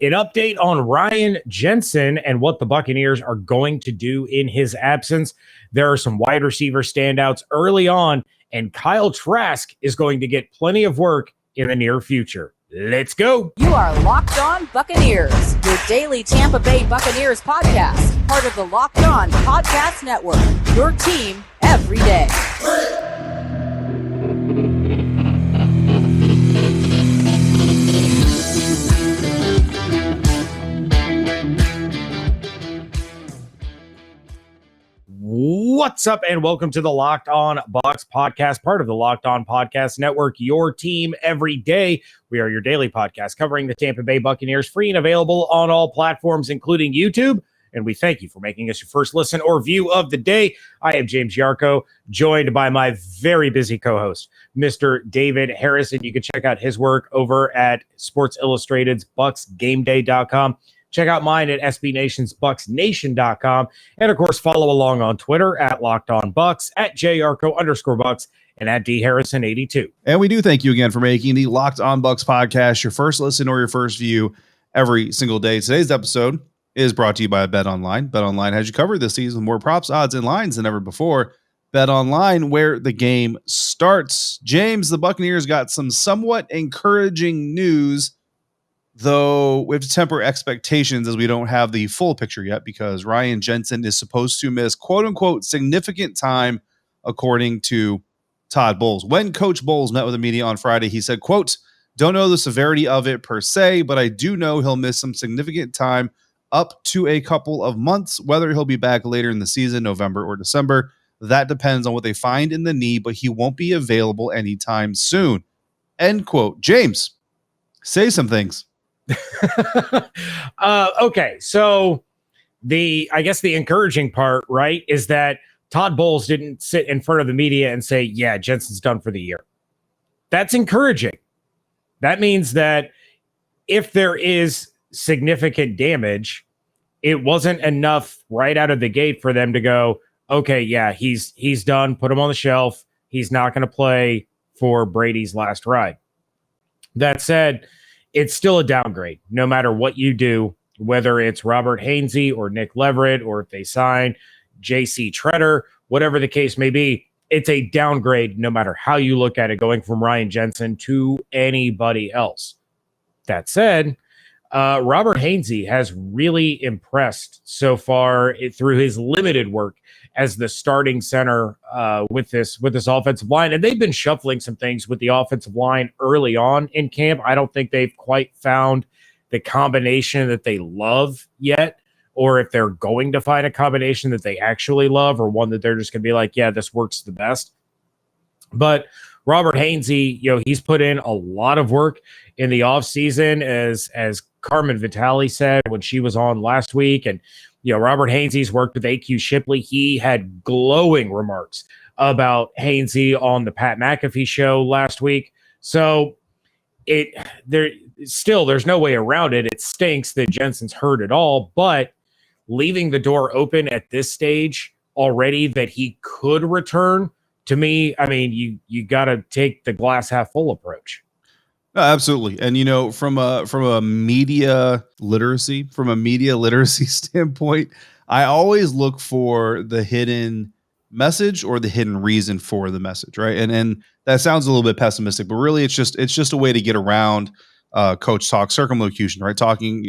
An update on Ryan Jensen and what the Buccaneers are going to do in his absence. There are some wide receiver standouts early on, and Kyle Trask is going to get plenty of work in the near future. Let's go. You are Locked On Buccaneers, your daily Tampa Bay Buccaneers podcast, part of the Locked On Podcast Network, your team every day. What's up, and welcome to the Locked On Bucs Podcast, part of the Locked On Podcast Network, your team every day. We are your daily podcast covering the Tampa Bay Buccaneers, free and available on all platforms, including YouTube. And we thank you for making us your first listen or view of the day. I am James Yarcho, joined by my very busy co-host, Mr. David Harrison. You can check out his work over at Sports Illustrated's BucsGameDay.com. Check out mine at SB Nation's BucsNation.com. And, of course, follow along on Twitter at Locked On Bucs, at JYarcho_Bucs, and at DHarrison82. And we do thank you again for making the Locked On Bucs podcast your first listen or your first view every single day. Today's episode is brought to you by BetOnline. BetOnline has you covered this season with more props, odds, and lines than ever before. BetOnline, where the game starts. James, the Buccaneers got some somewhat encouraging news, though we have to temper expectations as we don't have the full picture yet, because Ryan Jensen is supposed to miss quote-unquote significant time, according to Todd Bowles. When Coach Bowles met with the media on Friday, he said, quote, "Don't know the severity of it per se, but I do know he'll miss some significant time, up to a couple of months. Whether he'll be back later in the season, November or December, that depends on what they find in the knee, but he won't be available anytime soon." End quote. James, say some things. Okay, so I guess the encouraging part, right, is that Todd Bowles didn't sit in front of the media and say, yeah, Jensen's done for the year. That's encouraging. That means that if there is significant damage, it wasn't enough right out of the gate for them to go, okay, yeah, he's done, put him on the shelf. He's not going to play for Brady's last ride. That said, it's still a downgrade, no matter what you do, whether it's Robert Hainsey or Nick Leverett, or if they sign J.C. Treader, whatever the case may be, it's a downgrade no matter how you look at it, going from Ryan Jensen to anybody else. That said, Robert Hainsey has really impressed so far through his limited work as the starting center with this offensive line. And they've been shuffling some things with the offensive line early on in camp. I don't think they've quite found the combination that they love yet, or if they're going to find a combination that they actually love, or one that they're just going to be like, yeah, this works the best. But Robert Hainsey, he's put in a lot of work in the offseason, as Carmen Vitale said when she was on last week. And, Robert Hainsey's worked with AQ Shipley. He had glowing remarks about Hainsey on the Pat McAfee show last week. So there's no way around it. It stinks that Jensen's hurt at all, but leaving the door open at this stage already that he could return, to me, I mean, you got to take the glass half full approach. No, absolutely. And, from a media literacy standpoint, I always look for the hidden message or the hidden reason for the message. Right. And that sounds a little bit pessimistic, but really it's just a way to get around coach talk, circumlocution, right? Talking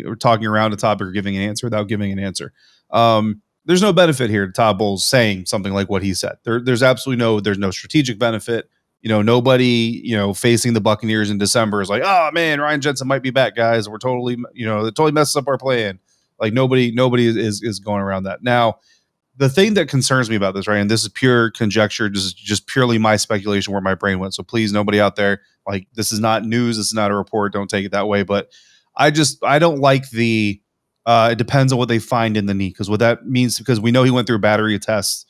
around a topic or giving an answer without giving an answer. There's no benefit here to Todd Bowles saying something like what he said. There's absolutely there's no strategic benefit. Nobody, facing the Buccaneers in December is like, oh man, Ryan Jensen might be back, guys. We're totally, it totally messes up our plan. Like nobody is going around that. Now, the thing that concerns me about this, right, and this is pure conjecture, just purely my speculation where my brain went. So please, nobody out there, like, this is not news, this is not a report. Don't take it that way. But I don't like it depends on what they find in the knee, because what that means, because we know he went through a battery of tests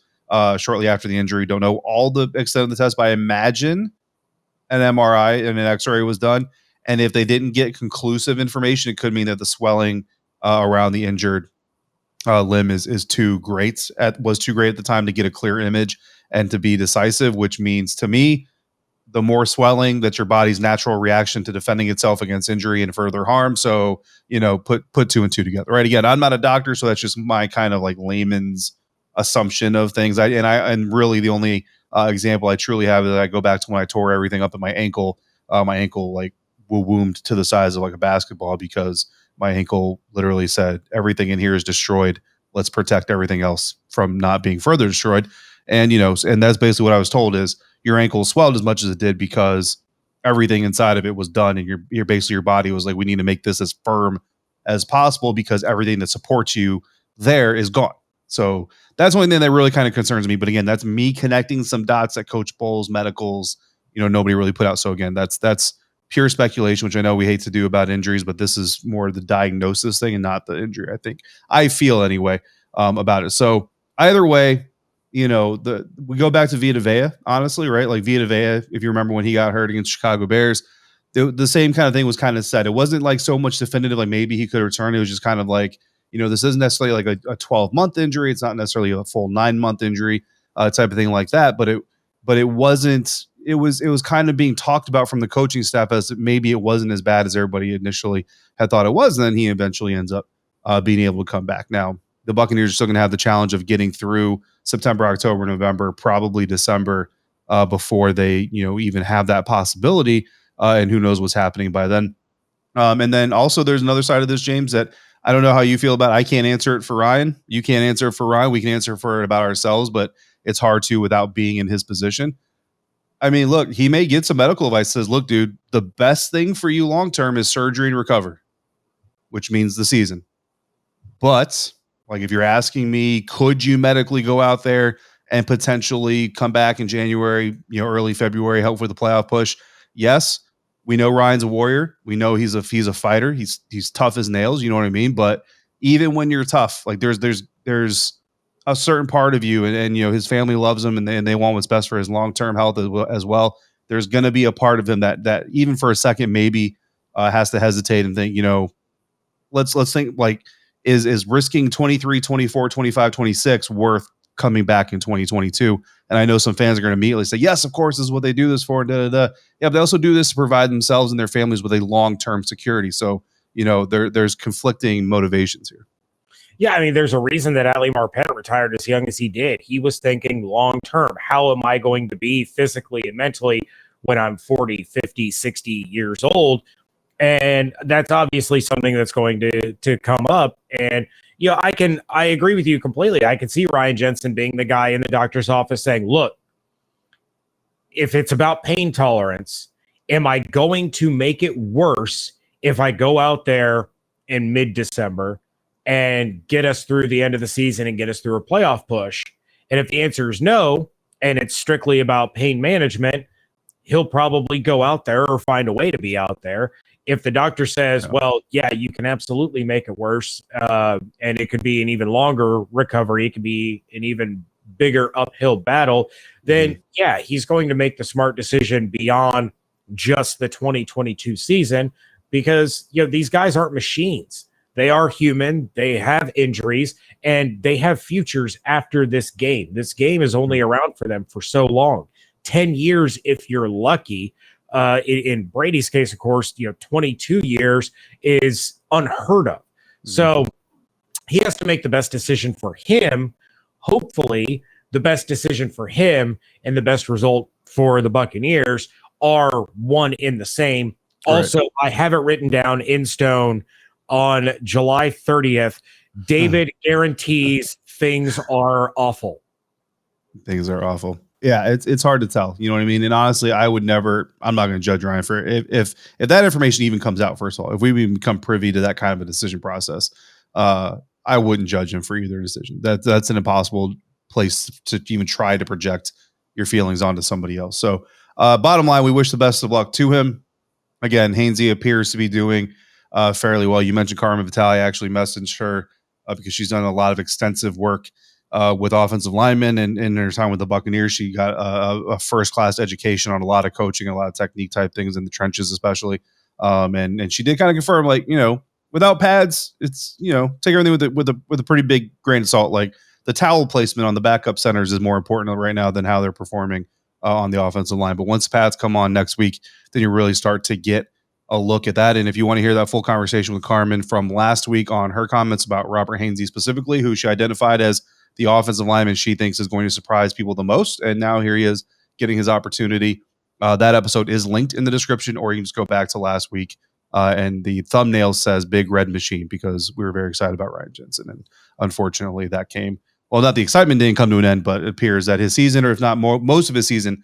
shortly after the injury. Don't know all the extent of the test, but I imagine an MRI and an X-ray was done. And if they didn't get conclusive information, it could mean that the swelling around the injured limb was too great at the time to get a clear image and to be decisive, which means to me the more swelling, that's your body's natural reaction to defending itself against injury and further harm. So, put two and two together, right? Again, I'm not a doctor, so that's just my kind of like layman's assumption of things. And really the only example I truly have is that I go back to when I tore everything up in my ankle. My ankle like wombed to the size of like a basketball because my ankle literally said everything in here is destroyed. Let's protect everything else from not being further destroyed. And, and that's basically what I was told is your ankle swelled as much as it did because everything inside of it was done. And your basically your body was like, we need to make this as firm as possible because everything that supports you there is gone. So that's one thing that really kind of concerns me. But again, that's me connecting some dots that Coach Bowles, medicals, nobody really put out. So again, that's pure speculation, which I know we hate to do about injuries, but this is more the diagnosis thing and not the injury. I feel anyway about it. So either way, we go back to Vita Vea, honestly, right? Like Vita Vea, if you remember when he got hurt against Chicago Bears, the same kind of thing was kind of said. It wasn't like so much definitive, like maybe he could return. It was just kind of like, this isn't necessarily like a 12-month injury. It's not necessarily a full 9-month injury type of thing like that. But it wasn't. It was kind of being talked about from the coaching staff as maybe it wasn't as bad as everybody initially had thought it was. And then he eventually ends up being able to come back. Now, the Buccaneers are still going to have the challenge of getting through September, October, November, probably December before they, even have that possibility. And who knows what's happening by then. And then also there's another side of this, James, that I don't know how you feel about. I can't answer it for Ryan. You can't answer it for Ryan. We can answer for it about ourselves, but it's hard to without being in his position. I mean, look, he may get some medical advice that says, look, dude, the best thing for you long-term is surgery and recover, which means the season. But like, if you're asking me, could you medically go out there and potentially come back in January, early February, help with the playoff push? Yes. We know Ryan's a warrior. We know he's a fighter. He's tough as nails. You know what I mean? But even when you're tough, like there's a certain part of you, and his family loves him, and they want what's best for his long-term health as well. There's going to be a part of him that even for a second maybe has to hesitate and think, let's think like is risking 23, 24, 25, 26 worth coming back in 2022? And I know some fans are going to immediately say, yes, of course, this is what they do this for. Yeah, but they also do this to provide themselves and their families with a long-term security. So, there's conflicting motivations here. Yeah, I mean, there's a reason that Ali Marpet retired as young as he did. He was thinking long-term. How am I going to be physically and mentally when I'm 40, 50, 60 years old? And that's obviously something that's going to come up. And, I agree with you completely. I can see Ryan Jensen being the guy in the doctor's office saying, look, if it's about pain tolerance, am I going to make it worse if I go out there in mid-December and get us through the end of the season and get us through a playoff push? And if the answer is no, and it's strictly about pain management, he'll probably go out there or find a way to be out there. If the doctor says, well, yeah, you can absolutely make it worse, and it could be an even longer recovery, it could be an even bigger uphill battle, then yeah, he's going to make the smart decision beyond just the 2022 season, because these guys aren't machines. They are human. They have injuries, and they have futures after this game. This game is only around for them for so long, 10 years if you're lucky. In Brady's case, of course, 22 years is unheard of. So he has to make the best decision for him. Hopefully, the best decision for him and the best result for the Buccaneers are one in the same. Right. Also, I have it written down in stone on July 30th. David guarantees things are awful. Things are awful. Yeah, it's hard to tell. You know what I mean? And honestly, I'm not going to judge Ryan for if that information even comes out, first of all. If we even become privy to that kind of a decision process, I wouldn't judge him for either decision. That's an impossible place to even try to project your feelings onto somebody else. So bottom line, we wish the best of luck to him. Again, Hainsey appears to be doing fairly well. You mentioned Carmen Vitale. I actually messaged her because she's done a lot of extensive work with offensive linemen, and in her time with the Buccaneers, she got a first-class education on a lot of coaching, a lot of technique type things in the trenches, especially. And she did kind of confirm, like, without pads, it's, take everything with a pretty big grain of salt. Like, the towel placement on the backup centers is more important right now than how they're performing on the offensive line. But once Pats come on next week, then you really start to get a look at that. And if you want to hear that full conversation with Carmen from last week on her comments about Robert Hainsey specifically, who she identified as the offensive lineman she thinks is going to surprise people the most, and now here he is getting his opportunity. That episode is linked in the description, or you can just go back to last week. And the thumbnail says Big Red Machine because we were very excited about Ryan Jensen. And unfortunately, that came, well, not the excitement didn't come to an end, but it appears that his season, or if not more, most of his season,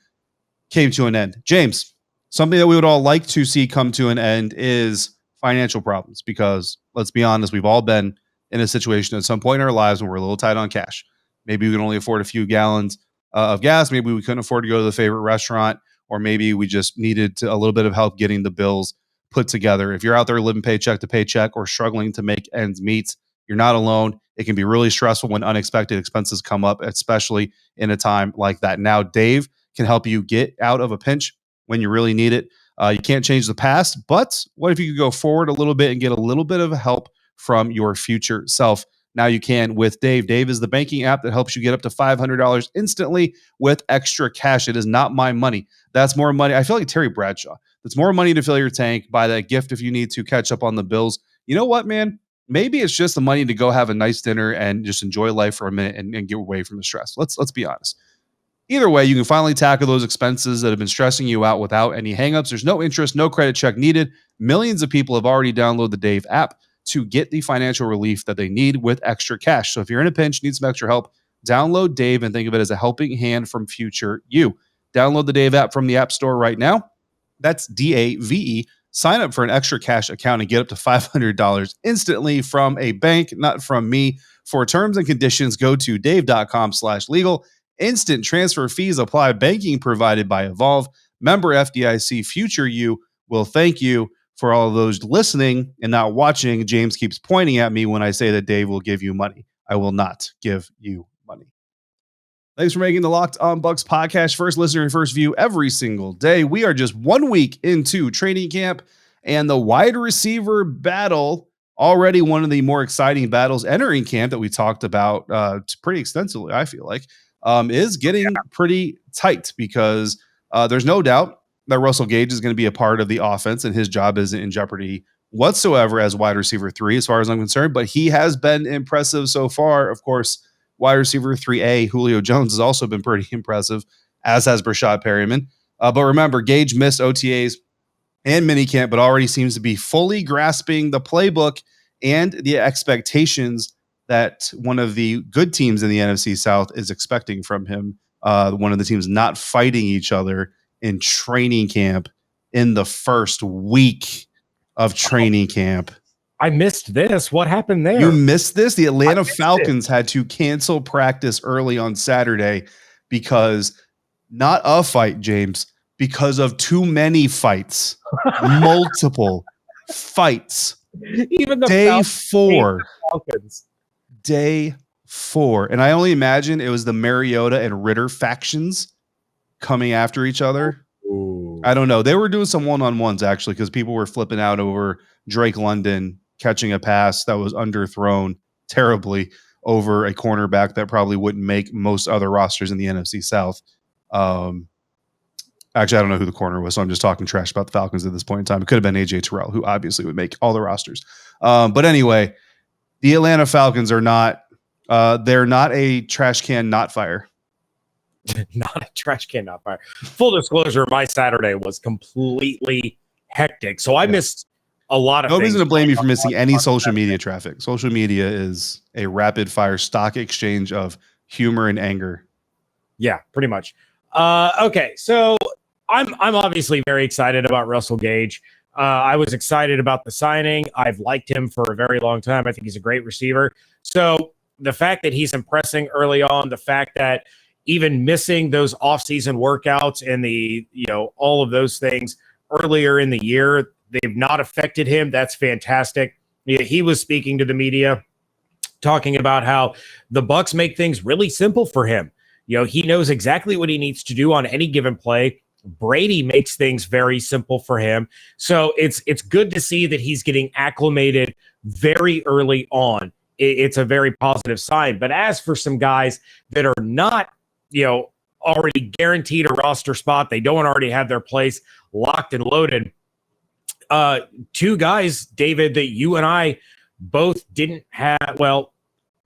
came to an end. James, something that we would all like to see come to an end is financial problems, because let's be honest, we've all been in a situation at some point in our lives when we're a little tight on cash. Maybe we can only afford a few gallons of gas. Maybe we couldn't afford to go to the favorite restaurant, or maybe we just needed a little bit of help getting the bills put together. If you're out there living paycheck to paycheck or struggling to make ends meet, you're not alone. It can be really stressful when unexpected expenses come up, especially in a time like that. Now, Dave can help you get out of a pinch when you really need it. You can't change the past, but what if you could go forward a little bit and get a little bit of help from your future self? Now you can with Dave. Dave is the banking app that helps you get up to $500 instantly with extra cash. It is not my money. That's more money. I feel like Terry Bradshaw. That's more money to fill your tank. Buy that gift if you need to catch up on the bills. You know what, man? Maybe it's just the money to go have a nice dinner and just enjoy life for a minute and get away from the stress. Let's be honest. Either way, you can finally tackle those expenses that have been stressing you out without any hangups. There's no interest, no credit check needed. Millions of people have already downloaded the Dave app to get the financial relief that they need with extra cash. So if you're in a pinch, need some extra help, download Dave and think of it as a helping hand from future you. Download the Dave app from the App Store right now. That's DAVE. Sign up for an extra cash account and get up to $500 instantly from a bank, not from me. For terms and conditions, go to dave.com/legal. Instant transfer fees apply. Banking provided by Evolve. Member FDIC. Future you will thank you. For all of those listening and not watching, James keeps pointing at me when I say that Dave will give you money. I will not give you money. Thanks for making the Locked On Bucs podcast first listener and first view every single day. We are just 1 week into training camp, and the wide receiver battle, already one of the more exciting battles entering camp that we talked about pretty extensively, I feel like, is getting pretty tight, because there's no doubt that Russell Gage is going to be a part of the offense, and his job isn't in jeopardy whatsoever as wide receiver 3, as far as I'm concerned. But he has been impressive so far. Of course, wide receiver 3A, Julio Jones, has also been pretty impressive, as has Brashad Perryman. But remember, Gage missed OTAs and minicamp, but already seems to be fully grasping the playbook and the expectations that one of the good teams in the NFC South is expecting from him. One of the teams not fighting each other in training camp in the first week of training camp. I missed this. What happened there? You missed this? The Atlanta Falcons had to cancel practice early on Saturday because not a fight, James, because of too many fights, multiple fights. Even the Falcons. Day 4. And I only imagine it was the Mariota and Ritter factions coming after each other. Ooh. I don't know. They were doing some one-on-ones, actually, because people were flipping out over Drake London catching a pass that was underthrown terribly over a cornerback that probably wouldn't make most other rosters in the NFC South. Actually, I don't know who the corner was, so I'm just talking trash about the Falcons at this point in time. It could have been A.J. Terrell, who obviously would make all the rosters. But anyway, the Atlanta Falcons are not they're not a trash can not fire. Not a trash can, not fire. Full disclosure, my Saturday was completely hectic, so I missed a lot of things. No reason to blame you for missing any social media traffic. Social media is a rapid fire stock exchange of humor and anger. Yeah, pretty much. Okay, so I'm obviously very excited about Russell Gage. I was excited about the signing. I've liked him for a very long time. I think he's a great receiver. So the fact that he's impressing early on, the fact that even missing those off-season workouts and all of those things earlier in the year, they've not affected him. That's fantastic. He was speaking to the media, talking about how the Bucs make things really simple for him. He knows exactly what he needs to do on any given play. Brady makes things very simple for him. So it's good to see that he's getting acclimated very early on. It's a very positive sign. But as for some guys that are not, already guaranteed a roster spot. They don't already have their place locked and loaded. Two guys, David, that you and I both didn't have. Well,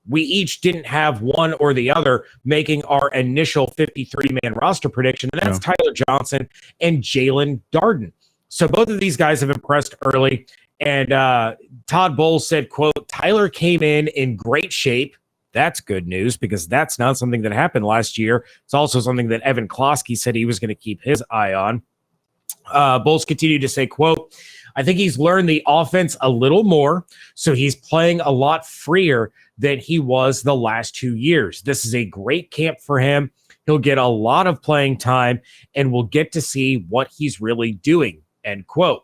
we each didn't have one or the other making our initial 53-man roster prediction, and that's Tyler Johnson and Jaelon Darden. So both of these guys have impressed early, and Todd Bowles said, quote, Tyler came in great shape. That's good news because that's not something that happened last year. It's also something that Evan Klosky said he was going to keep his eye on. Bowles continued to say, quote, I think he's learned the offense a little more, so he's playing a lot freer than he was the last 2 years. This is a great camp for him. He'll get a lot of playing time, and we'll get to see what he's really doing, end quote.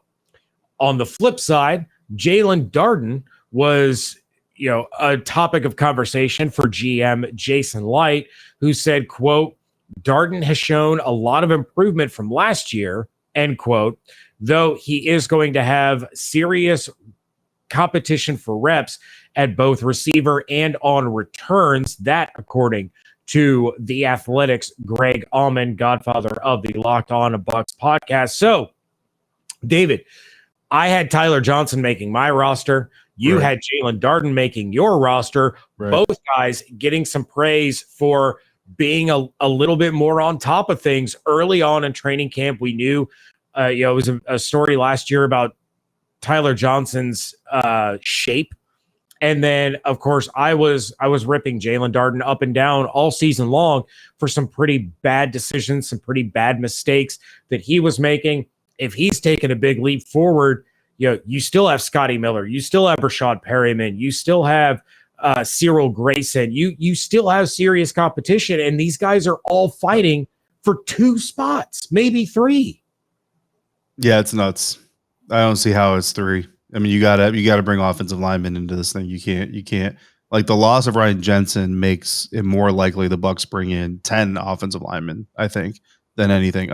On the flip side, Jaelon Darden was, a topic of conversation for GM Jason Light, who said, quote, Darden has shown a lot of improvement from last year, end quote, though he is going to have serious competition for reps at both receiver and on returns. That, according to The Athletic's Greg Allman, godfather of the Locked On Bucs podcast. So, David, I had Tyler Johnson making my roster. You had Jaelon Darden making your roster. Right. Both guys getting some praise for being a little bit more on top of things early on in training camp. We knew, it was a story last year about Tyler Johnson's shape. And then, of course, I was ripping Jaelon Darden up and down all season long for some pretty bad decisions, some pretty bad mistakes that he was making. If he's taken a big leap forward, you still have Scotty Miller, you still have Rashad Perryman, you still have Cyril Grayson, you still have serious competition, and these guys are all fighting for 2 spots, maybe 3. Yeah, it's nuts. I don't see how it's 3. I mean, you gotta bring offensive linemen into this thing. You can't like the loss of Ryan Jensen makes it more likely the Bucs bring in 10 offensive linemen, I think, than anything.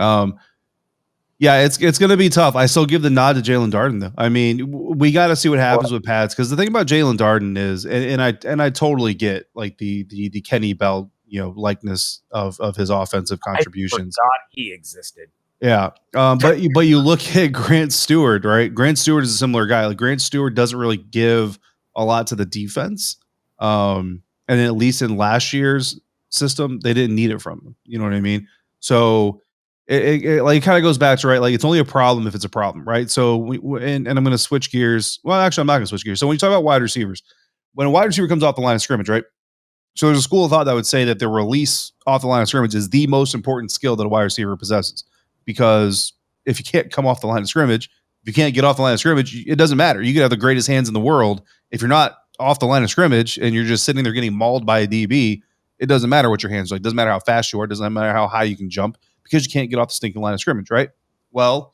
Yeah, it's going to be tough. I still give the nod to Jaelon Darden, though. I mean, we got to see what happens with Pats, because the thing about Jaelon Darden is, and I totally get like the Kenny Bell likeness of his offensive contributions. I forgot he existed. Yeah, but you look at Grant Stewart, right? Grant Stewart is a similar guy. Like Grant Stewart doesn't really give a lot to the defense, and at least in last year's system, they didn't need it from him. You know what I mean? So. It like kind of goes back to, right, like it's only a problem if it's a problem, right? So and I'm going to switch gears. Well, actually, I'm not going to switch gears. So when you talk about wide receivers, when a wide receiver comes off the line of scrimmage, right? So there's a school of thought that would say that the release off the line of scrimmage is the most important skill that a wide receiver possesses, because if you can't come off the line of scrimmage, if you can't get off the line of scrimmage, it doesn't matter. You could have the greatest hands in the world. If you're not off the line of scrimmage and you're just sitting there getting mauled by a DB, it doesn't matter what your hands are like. It doesn't matter how fast you are. It doesn't matter how high you can jump, because you can't get off the stinking line of scrimmage, right? Well,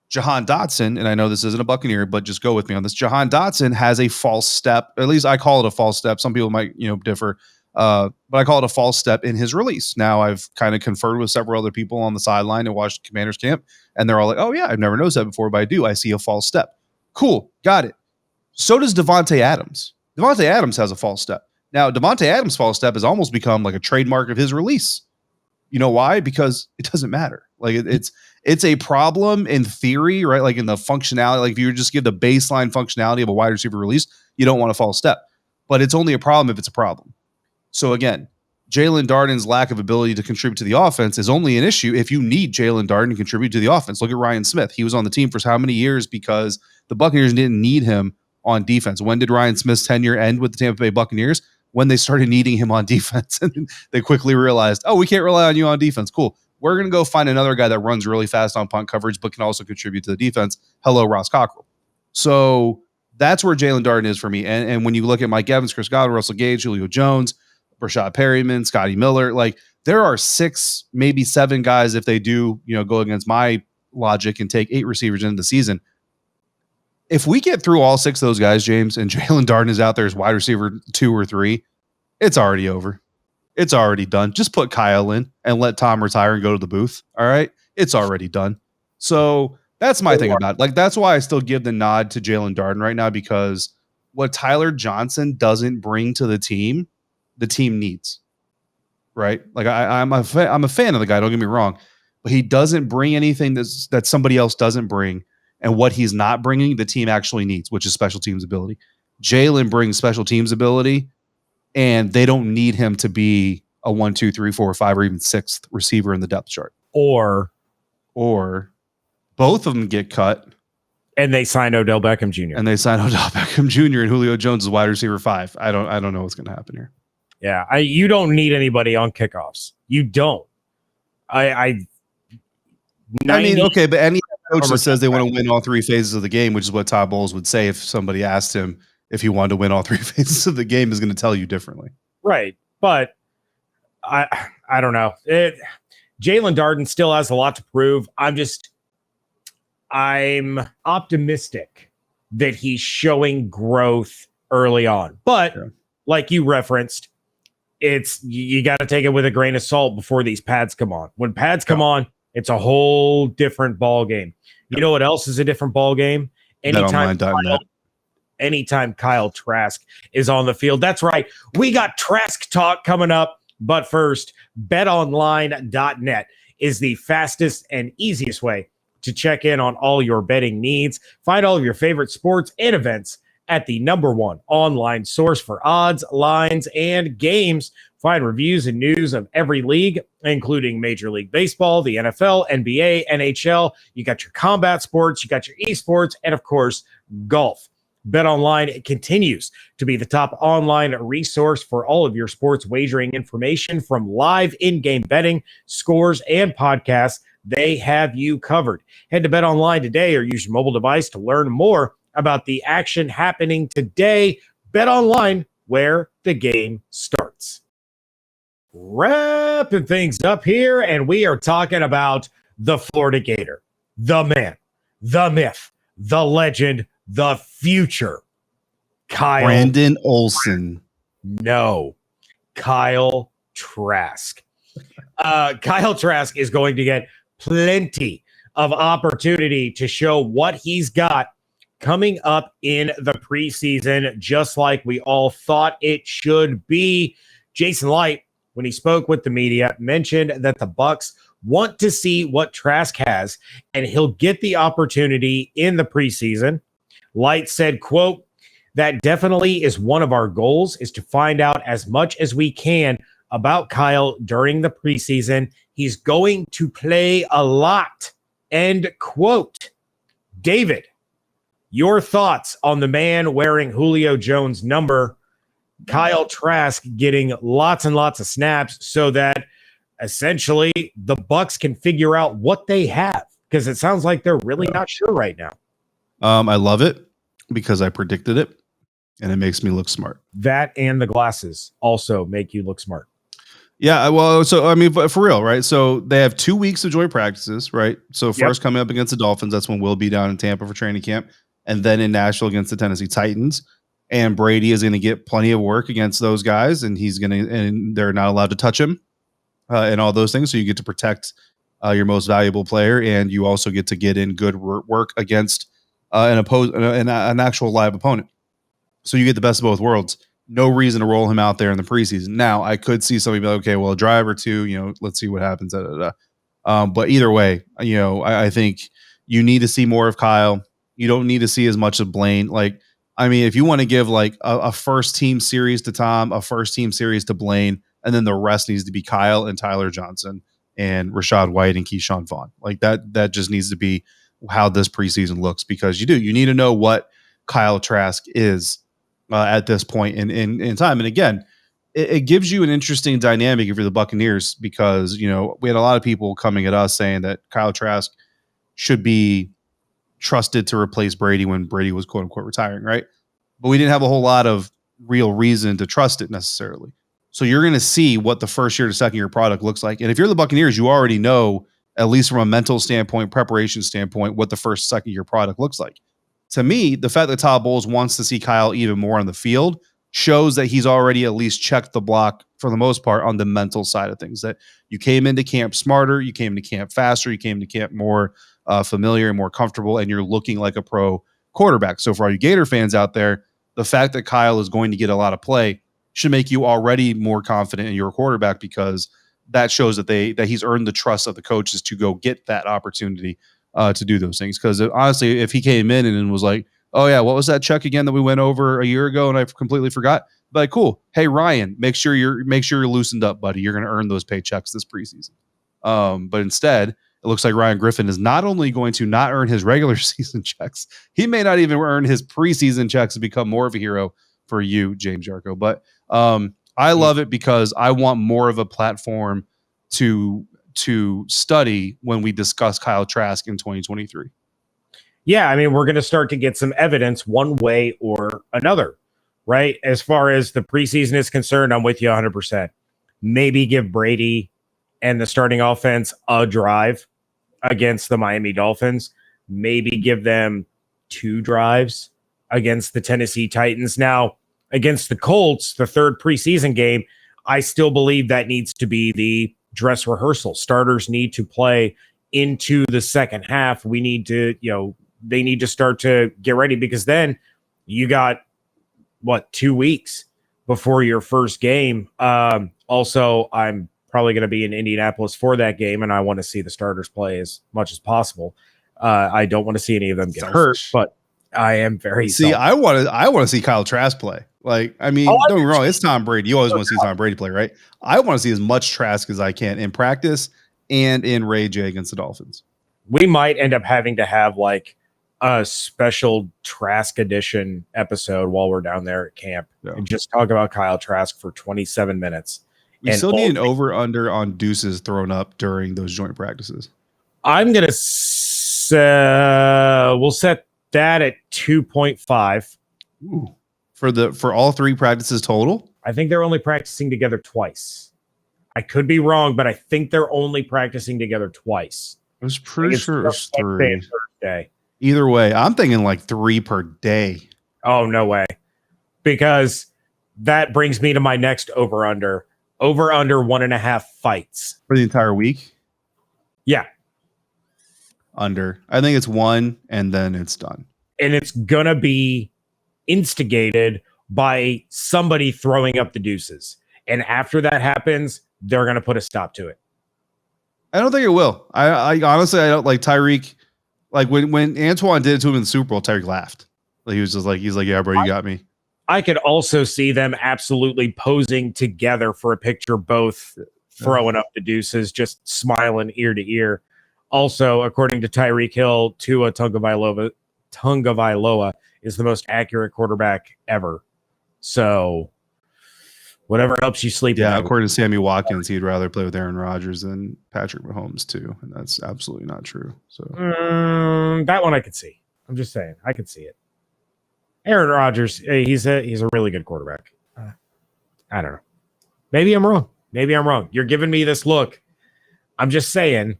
Jahan Dotson, and I know this isn't a Buccaneer, but just go with me on this. Jahan Dotson has a false step. At least I call it a false step. Some people might, differ. But I call it a false step in his release. Now, I've kind of conferred with several other people on the sideline and watched Commanders camp, and they're all like, oh, yeah, I've never noticed that before, but I do. I see a false step. Cool. Got it. So does Devontae Adams. Devontae Adams has a false step. Now, Devontae Adams' false step has almost become like a trademark of his release. You know why? Because it doesn't matter. Like it's a problem in theory, right? Like in the functionality, like if you just give the baseline functionality of a wide receiver release, you don't want to false step, but it's only a problem if it's a problem. So again, Jaelon Darden's lack of ability to contribute to the offense is only an issue if you need Jaelon Darden to contribute to the offense. Look at Ryan Smith. He was on the team for how many years because the Buccaneers didn't need him on defense. When did Ryan Smith's tenure end with the Tampa Bay Buccaneers? When they started needing him on defense, and they quickly realized, oh, we can't rely on you on defense. Cool. We're going to go find another guy that runs really fast on punt coverage, but can also contribute to the defense. Hello, Ross Cockrell. So that's where Jaelon Darden is for me. And when you look at Mike Evans, Chris Godwin, Russell Gage, Julio Jones, Rashad Perryman, Scotty Miller, like there are 6, maybe 7 guys if they do, go against my logic and take 8 receivers into the season. If we get through all 6 of those guys, James, and Jaelon Darden is out there as wide receiver 2 or 3, it's already over. It's already done. Just put Kyle in and let Tom retire and go to the booth. All right. It's already done. So that's my thing about it. Like, that's why I still give the nod to Jaelon Darden right now, because what Tyler Johnson doesn't bring to the team needs. right? Like I'm a fan of the guy. Don't get me wrong, but he doesn't bring anything that somebody else doesn't bring, and what he's not bringing, the team actually needs, which is special teams ability. Jaelon brings special teams ability, and they don't need him to be a 1, 2, 3, 4, 5, or even 6th receiver in the depth chart. Or both of them get cut. And they sign Odell Beckham Jr. And Julio Jones is wide receiver 5. I don't know what's going to happen here. Yeah, you don't need anybody on kickoffs. You don't. I mean, okay, but any coach that says they want to win all 3 phases of the game, which is what Todd Bowles would say if somebody asked him if he wanted to win all 3 phases of the game, is going to tell you differently. Right, but I don't know. Jaelon Darden still has a lot to prove. I'm optimistic that he's showing growth early on. But like you referenced, you got to take it with a grain of salt before these pads come on. When pads come on, it's a whole different ball game. You know what else is a different ball game? Anytime Kyle Trask is on the field. That's right. We got Trask talk coming up. But first, BetOnline.net is the fastest and easiest way to check in on all your betting needs. Find all of your favorite sports and events at the #1 online source for odds, lines, and games. Find reviews and news of every league, including Major League Baseball, the NFL, NBA, NHL. You got your combat sports, you got your esports, and of course, golf. BetOnline continues to be the top online resource for all of your sports wagering information, from live in-game betting, scores, and podcasts. They have you covered. Head to BetOnline today or use your mobile device to learn more about the action happening today. BetOnline, where the game starts. Wrapping things up here, and we are talking about the Florida Gator, the man, the myth, the legend, the future. Brandon Olsen. No, Kyle Trask. Kyle Trask is going to get plenty of opportunity to show what he's got coming up in the preseason, just like we all thought it should be. Jason Light, when he spoke with the media, mentioned that the Bucs want to see what Trask has, and he'll get the opportunity in the preseason. Light said, quote, "That definitely is one of our goals, is to find out as much as we can about Kyle during the preseason. He's going to play a lot," end quote. David, your thoughts on the man wearing Julio Jones' number, Kyle Trask getting lots and lots of snaps so that essentially the Bucs can figure out what they have? Because it sounds like they're really not sure right now. I love it because I predicted it, and it makes me look smart. That and the glasses also make you look smart. Yeah, well, so I mean, but for real, right? So they have 2 weeks of joint practices, right? So first coming up against the Dolphins, that's when we'll be down in Tampa for training camp, and then in Nashville against the Tennessee Titans. And Brady is going to get plenty of work against those guys, and and they're not allowed to touch him, and all those things. So you get to protect your most valuable player, and you also get to get in good work against an actual live opponent. So you get the best of both worlds. No reason to roll him out there in the preseason. Now, I could see somebody be like, okay, well, a drive or two, let's see what happens. But either way, I think you need to see more of Kyle. You don't need to see as much of Blaine. Like, I mean, if you want to give like a first team series to Tom, a first team series to Blaine, and then the rest needs to be Kyle and Tyler Johnson and Rashad White and Keyshawn Vaughn. Like that just needs to be how this preseason looks, because you need to know what Kyle Trask is at this point in time. And again, it gives you an interesting dynamic if you're the Buccaneers, because, we had a lot of people coming at us saying that Kyle Trask should be trusted to replace Brady when Brady was quote unquote retiring. Right. But we didn't have a whole lot of real reason to trust it necessarily. So you're going to see what the first year to second year product looks like. And if you're the Buccaneers, you already know, at least from a mental standpoint, preparation standpoint, what the first, second year product looks like. To me, the fact that Todd Bowles wants to see Kyle even more on the field shows that he's already at least checked the block for the most part on the mental side of things, that you came into camp smarter, you came to camp faster, you came to camp more familiar and more comfortable, and you're looking like a pro quarterback. So for all you Gator fans out there, the fact that Kyle is going to get a lot of play should make you already more confident in your quarterback, because that shows that he's earned the trust of the coaches to go get that opportunity to do those things. Because honestly, if he came in and was like, oh yeah, what was that check again that we went over a year ago and I completely forgot? But cool. Hey Ryan, make sure you're loosened up, buddy. You're going to earn those paychecks this preseason. But instead, it looks like Ryan Griffin is not only going to not earn his regular season checks, he may not even earn his preseason checks and become more of a hero for you, James Yarcho. But I love it because I want more of a platform to study when we discuss Kyle Trask in 2023. Yeah, I mean, we're going to start to get some evidence one way or another, right? As far as the preseason is concerned, I'm with you 100%. Maybe give Brady and the starting offense a drive against the Miami Dolphins. Maybe give them 2 drives against the Tennessee Titans. Now, against the Colts, the third preseason game, I still believe that needs to be the dress rehearsal. Starters need to play into the second half. We need to, they need to start to get ready, because then you got 2 weeks before your first game. Also, I'm probably going to be in Indianapolis for that game, and I want to see the starters play as much as possible. I don't want to see any of them get hurt, but I am very selfish. I want to see Kyle Trask play. Like, I mean, don't get me wrong, it's Tom Brady. You always want to see Tom Brady play, right? I want to see as much Trask as I can in practice and in Ray J against the Dolphins. We might end up having to have like a special Trask edition episode while we're down there at camp and just talk about Kyle Trask for 27 minutes. We still need an over-under on deuces thrown up during those joint practices. I'm going to we'll set that at 2.5. Ooh. For all 3 practices total? I think they're only practicing together twice. I could be wrong, but I think they're only practicing together twice. I was pretty sure it's 3. Thursday. Either way, I'm thinking like 3 per day. Oh, no way. Because that brings me to my next over-under. Over-under 1.5 fights. For the entire week? Yeah. Under. I think it's 1, and then it's done. And it's going to be instigated by somebody throwing up the deuces. And after that happens, they're going to put a stop to it. I don't think it will. I honestly, I don't like Tyreek. Like when Antoine did it to him in the Super Bowl, Tyreek laughed. Like he was just like, he's like, yeah, bro, you got me. I could also see them absolutely posing together for a picture, both throwing up the deuces, just smiling ear to ear. Also, according to Tyreek Hill, Tua Tagovailoa is the most accurate quarterback ever. So whatever helps you sleep. Yeah, according to Sammy Watkins, he'd rather play with Aaron Rodgers than Patrick Mahomes too, and that's absolutely not true. So that one I could see. I'm just saying, I could see it. Aaron Rodgers, he's a really good quarterback. I don't know. Maybe I'm wrong. You're giving me this look. I'm just saying,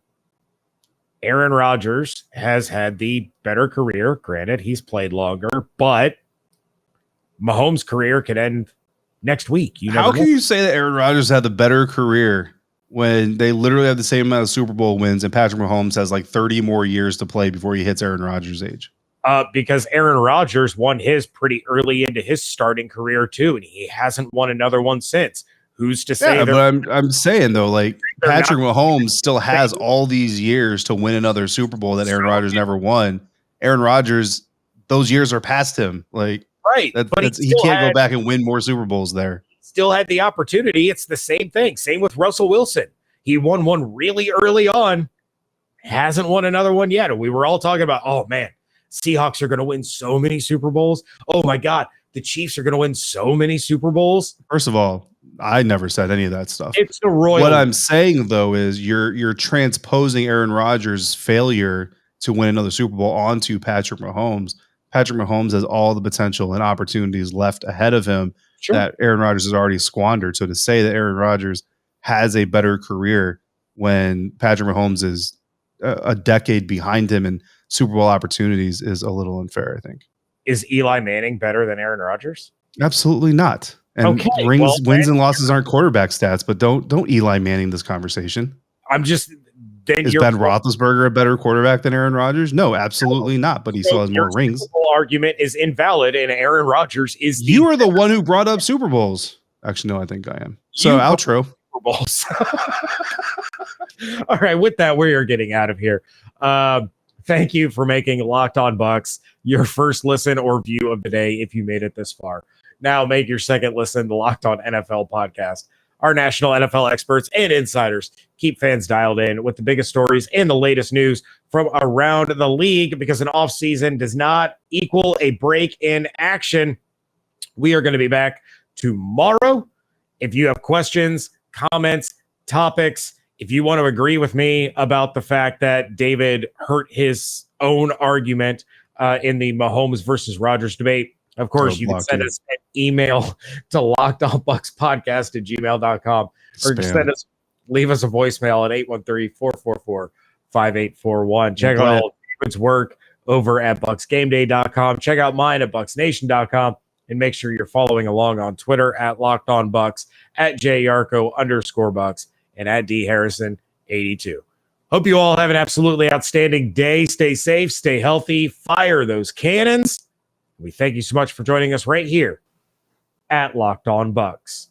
Aaron Rodgers has had the better career. Granted, he's played longer, but Mahomes' career could end next week. How can you say that Aaron Rodgers had the better career when they literally have the same amount of Super Bowl wins and Patrick Mahomes has like 30 more years to play before he hits Aaron Rodgers' age? Because Aaron Rodgers won his pretty early into his starting career too, and he hasn't won another one since. Who's to say? Yeah, but I'm saying though, like Patrick Mahomes still has all these years to win another Super Bowl that Aaron Rodgers never won. Aaron Rodgers, those years are past him. Like, right, but he can't go back and win more Super Bowls there. Still had the opportunity. It's the same thing. Same with Russell Wilson. He won one really early on, hasn't won another one yet. And we were all talking about, oh man, Seahawks are going to win so many Super Bowls. Oh my God, the Chiefs are going to win so many Super Bowls. First of all, I never said any of that stuff. It's the Royal. What I'm saying though is you're transposing Aaron Rodgers' failure to win another Super Bowl onto Patrick Mahomes. Patrick Mahomes has all the potential and opportunities left ahead of him that Aaron Rodgers has already squandered. So to say that Aaron Rodgers has a better career when Patrick Mahomes is a decade behind him in Super Bowl opportunities is a little unfair, I think. Is Eli Manning better than Aaron Rodgers? Absolutely not. And wins and losses aren't quarterback stats, but don't Eli Manning this conversation. Is Ben Roethlisberger a better quarterback than Aaron Rodgers? No, absolutely not. But he still has more rings. The argument is invalid, and Aaron Rodgers is. You are the one who brought up Super Bowls. Actually, no, I think I am. So outro. Bowls. All right, with that, we are getting out of here. Thank you for making Locked On Bucs your first listen or view of the day if you made it this far. Now make your second listen to Locked On NFL podcast. Our national NFL experts and insiders keep fans dialed in with the biggest stories and the latest news from around the league, because an offseason does not equal a break in action. We are going to be back tomorrow. If you have questions, comments, topics, if you want to agree with me about the fact that David hurt his own argument in the Mahomes versus Rodgers debate, of course, you can send us an email to lockedonbuckspodcast@gmail.com, or just leave us a voicemail at 813-444-5841. Check out all David's work over at bucksgameday.com. Check out mine at bucksnation.com. And make sure you're following along on Twitter at Locked On Bucs, at @JYarcho_Bucs, and at DHarrison82. Hope you all have an absolutely outstanding day. Stay safe, stay healthy, fire those cannons. We thank you so much for joining us right here at Locked On Bucs.